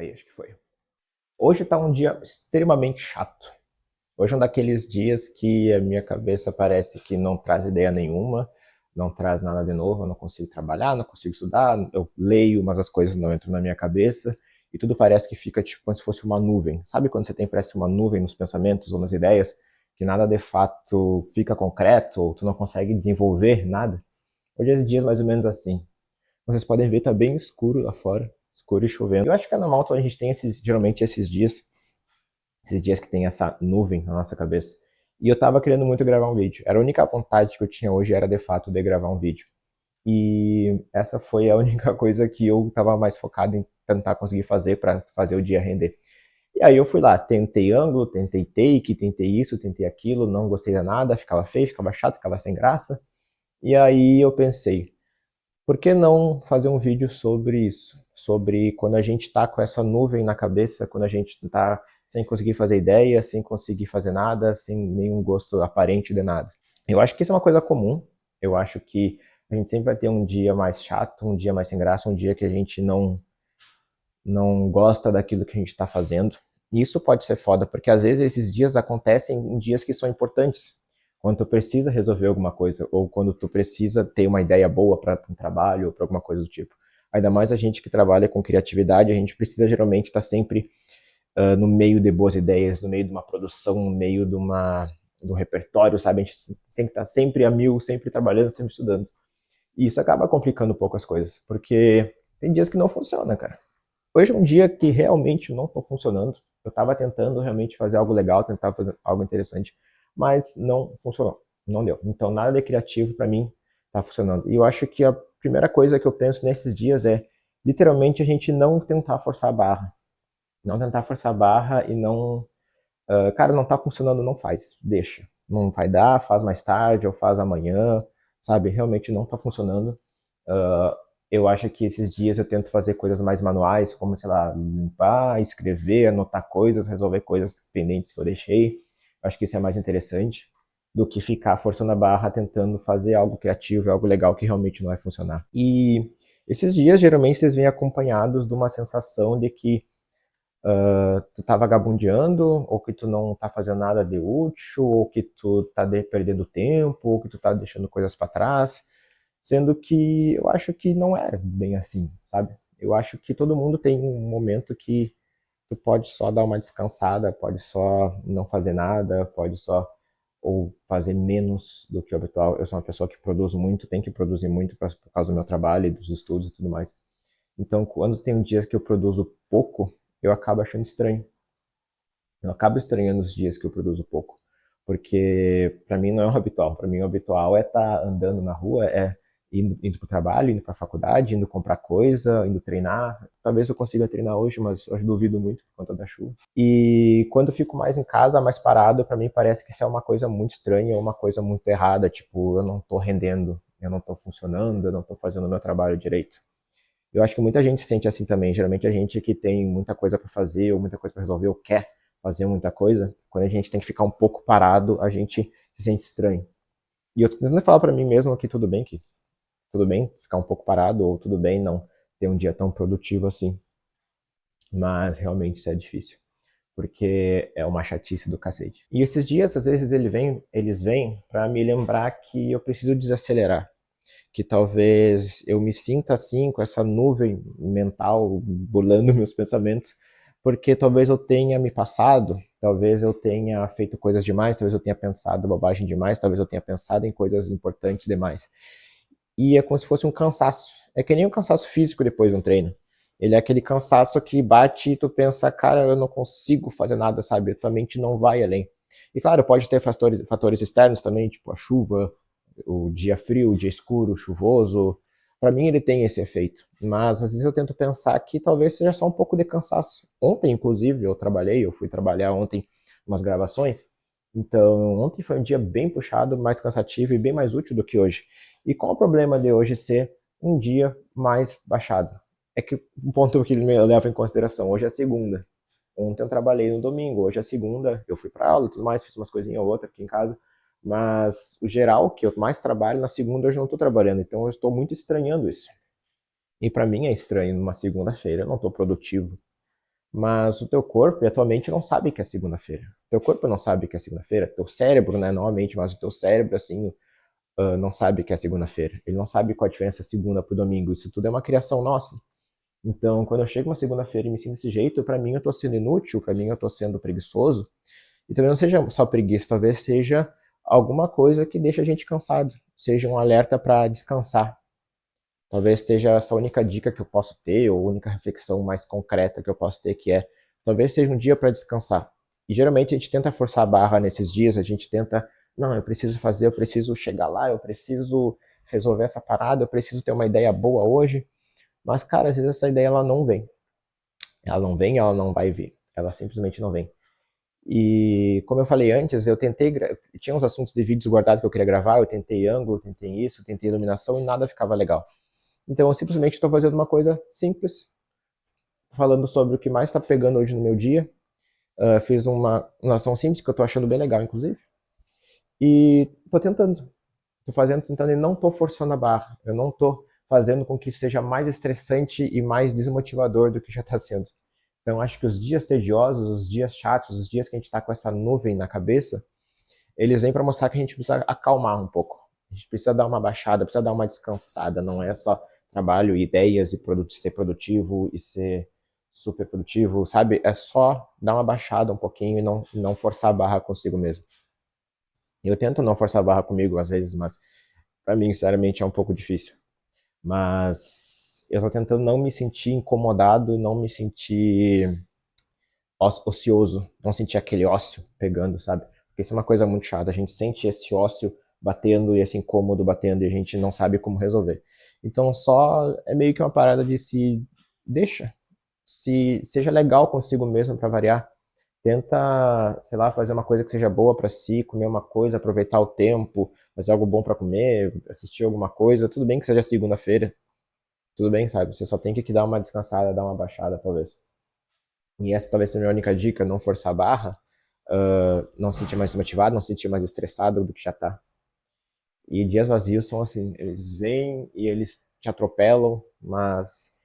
Aí, acho que foi. Hoje tá um dia extremamente chato. Hoje é um daqueles dias que a minha cabeça parece que não traz ideia nenhuma, não traz nada de novo, eu não consigo trabalhar, não consigo estudar, eu leio, mas as coisas não entram na minha cabeça, e tudo parece que fica tipo como se fosse uma nuvem. Sabe quando você tem, parece uma nuvem nos pensamentos ou nas ideias, que nada de fato fica concreto, ou tu não consegue desenvolver nada? Hoje é dias mais ou menos assim. Vocês podem ver, tá bem escuro lá fora, escuro e chovendo. Eu acho que é normal, então a gente tem geralmente esses dias que tem essa nuvem na nossa cabeça. E eu tava querendo muito gravar um vídeo. Era a única vontade que eu tinha hoje, era de fato de gravar um vídeo. E essa foi a única coisa que eu tava mais focado em tentar conseguir fazer para fazer o dia render. E aí eu fui lá, tentei ângulo, tentei take, tentei isso, tentei aquilo, não gostei de nada, ficava feio, ficava chato, ficava sem graça. E aí eu pensei, por que não fazer um vídeo sobre isso? Sobre quando a gente está com essa nuvem na cabeça, quando a gente está sem conseguir fazer ideia, sem conseguir fazer nada, sem nenhum gosto aparente de nada. Eu acho que isso é uma coisa comum. Eu acho que a gente sempre vai ter um dia mais chato, um dia mais sem graça, um dia que a gente não gosta daquilo que a gente está fazendo. E isso pode ser foda, porque às vezes esses dias acontecem em dias que são importantes. Quando tu precisa resolver alguma coisa, ou quando tu precisa ter uma ideia boa para um trabalho, ou para alguma coisa do tipo. Ainda mais a gente que trabalha com criatividade, a gente precisa geralmente estar sempre no meio de boas ideias, no meio de uma produção, no meio de um repertório, sabe? A gente tem que estar sempre a mil, sempre trabalhando, sempre estudando. E isso acaba complicando um pouco as coisas, porque tem dias que não funciona, cara. Hoje é um dia que realmente não estou funcionando. Eu estava tentando realmente fazer algo legal, tentar fazer algo interessante, mas não funcionou, não deu. Então nada de criativo para mim está funcionando. E eu acho que a primeira coisa que eu penso nesses dias é literalmente a gente não tentar forçar a barra. Não tentar forçar a barra e não... cara, não está funcionando, não faz, deixa. Não vai dar, faz mais tarde ou faz amanhã, sabe? Realmente não está funcionando. Uh, eu acho que esses dias eu tento fazer coisas mais manuais, como, sei lá, limpar, escrever, anotar coisas, resolver coisas pendentes que eu deixei. Eu acho que isso é mais interessante do que ficar forçando a barra tentando fazer algo criativo, algo legal que realmente não vai funcionar. E esses dias, geralmente, vocês vêm acompanhados de uma sensação de que tu tá vagabundeando, ou que tu não tá fazendo nada de útil, ou que tu tá perdendo tempo, ou que tu tá deixando coisas para trás, sendo que eu acho que não é bem assim, sabe? Eu acho que todo mundo tem um momento que tu pode só dar uma descansada, pode só não fazer nada, pode só ou fazer menos do que o habitual. Eu sou uma pessoa que produz muito, tem que produzir muito por causa do meu trabalho e dos estudos e tudo mais. Então, quando tem dias que eu produzo pouco, eu acabo achando estranho. Eu acabo estranhando os dias que eu produzo pouco. Porque para mim não é o habitual. Para mim o habitual é estar andando na rua, é indo para o trabalho, indo para a faculdade, indo comprar coisa, indo treinar. Talvez eu consiga treinar hoje, mas eu duvido muito por conta da chuva. E quando eu fico mais em casa, mais parado, para mim parece que isso é uma coisa muito estranha, uma coisa muito errada. Tipo, eu não estou rendendo, eu não estou funcionando, eu não estou fazendo o meu trabalho direito. Eu acho que muita gente se sente assim também. Geralmente a gente que tem muita coisa para fazer, ou muita coisa para resolver, ou quer fazer muita coisa, quando a gente tem que ficar um pouco parado, a gente se sente estranho. E eu tô tentando falar para mim mesmo que tudo bem ficar um pouco parado, ou tudo bem não ter um dia tão produtivo assim. Mas realmente isso é difícil, porque é uma chatice do cacete. E esses dias, às vezes, eles vêm para me lembrar que eu preciso desacelerar, que talvez eu me sinta assim, com essa nuvem mental burlando meus pensamentos, porque talvez eu tenha me passado, talvez eu tenha feito coisas demais, talvez eu tenha pensado bobagem demais, talvez eu tenha pensado em coisas importantes demais. E é como se fosse um cansaço. É que nem um cansaço físico depois de um treino. Ele é aquele cansaço que bate e tu pensa, cara, eu não consigo fazer nada, sabe? A tua mente não vai além. E claro, pode ter fatores externos também, tipo a chuva, o dia frio, o dia escuro, chuvoso. Para mim ele tem esse efeito, mas às vezes eu tento pensar que talvez seja só um pouco de cansaço. Ontem, inclusive, eu fui trabalhar ontem umas gravações, então ontem foi um dia bem puxado, mais cansativo e bem mais útil do que hoje. E qual o problema de hoje ser um dia mais baixado? É que um ponto que ele leva em consideração, hoje é segunda. Ontem eu trabalhei no domingo, hoje é segunda, eu fui para aula e tudo mais, fiz umas coisinhas ou outra aqui em casa, mas o geral, que eu mais trabalho, na segunda hoje eu não estou trabalhando, então eu estou muito estranhando isso. E para mim é estranho, numa segunda-feira eu não estou produtivo. Mas o teu corpo e a tua mente não sabe que é segunda-feira. Teu corpo não sabe que é segunda-feira. Teu cérebro, né, não a mente, mas o teu cérebro, assim, não sabe que é segunda-feira. Ele não sabe qual a diferença segunda pro domingo. Isso tudo é uma criação nossa. Então, quando eu chego uma segunda-feira e me sinto desse jeito, pra mim eu tô sendo inútil, pra mim eu tô sendo preguiçoso. E talvez não seja só preguiça, talvez seja alguma coisa que deixa a gente cansado. Seja um alerta para descansar. Talvez seja essa a única dica que eu posso ter, ou a única reflexão mais concreta que eu posso ter, que é, talvez seja um dia para descansar. E geralmente a gente tenta forçar a barra nesses dias, a gente tenta, não, eu preciso fazer, eu preciso chegar lá, eu preciso resolver essa parada, eu preciso ter uma ideia boa hoje. Mas, cara, às vezes essa ideia ela não vem. Ela não vem, ela não vai vir. Ela simplesmente não vem. E como eu falei antes, eu tentei, tinha uns assuntos de vídeos guardados que eu queria gravar, eu tentei ângulo, tentei isso, tentei iluminação e nada ficava legal. Então eu simplesmente estou fazendo uma coisa simples, falando sobre o que mais está pegando hoje no meu dia. Fiz uma ação simples que eu estou achando bem legal, inclusive. E estou tentando. Estou fazendo, tentando e não estou forçando a barra. Eu não estou fazendo com que seja mais estressante e mais desmotivador do que já está sendo. Então acho que os dias tediosos, os dias chatos, os dias que a gente está com essa nuvem na cabeça, eles vêm para mostrar que a gente precisa acalmar um pouco. A gente precisa dar uma baixada, precisa dar uma descansada. Não é só trabalho, ideias e ser produtivo e ser super produtivo, sabe? É só dar uma baixada um pouquinho e não forçar a barra consigo mesmo. Eu tento não forçar a barra comigo às vezes, mas para mim, sinceramente, é um pouco difícil. Mas eu tô tentando não me sentir incomodado, não me sentir ocioso, não sentir aquele ócio pegando, sabe? Porque isso é uma coisa muito chata, a gente sente esse ócio batendo e esse incômodo batendo e a gente não sabe como resolver. Então só é meio que uma parada de se deixa, se seja legal consigo mesmo para variar. Tenta, sei lá, fazer uma coisa que seja boa para si, comer uma coisa, aproveitar o tempo, fazer algo bom para comer, assistir alguma coisa. Tudo bem que seja segunda-feira, tudo bem, sabe? Você só tem que dar uma descansada, dar uma baixada, talvez. E essa talvez seja a minha única dica, não forçar a barra, não se sentir mais motivado, não se sentir mais estressado do que já tá. E dias vazios são assim, eles vêm e eles te atropelam, mas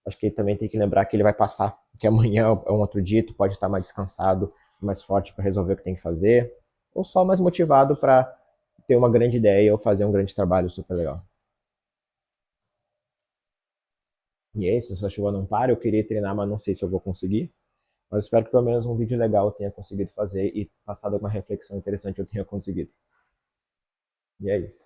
acho que também tem que lembrar que ele vai passar, que amanhã é um outro dia, tu pode estar mais descansado, mais forte para resolver o que tem que fazer, ou só mais motivado para ter uma grande ideia ou fazer um grande trabalho super legal. E é isso, se a chuva não para, eu queria treinar, mas não sei se eu vou conseguir. Mas espero que pelo menos um vídeo legal eu tenha conseguido fazer e passado alguma reflexão interessante eu tenha conseguido. E é isso.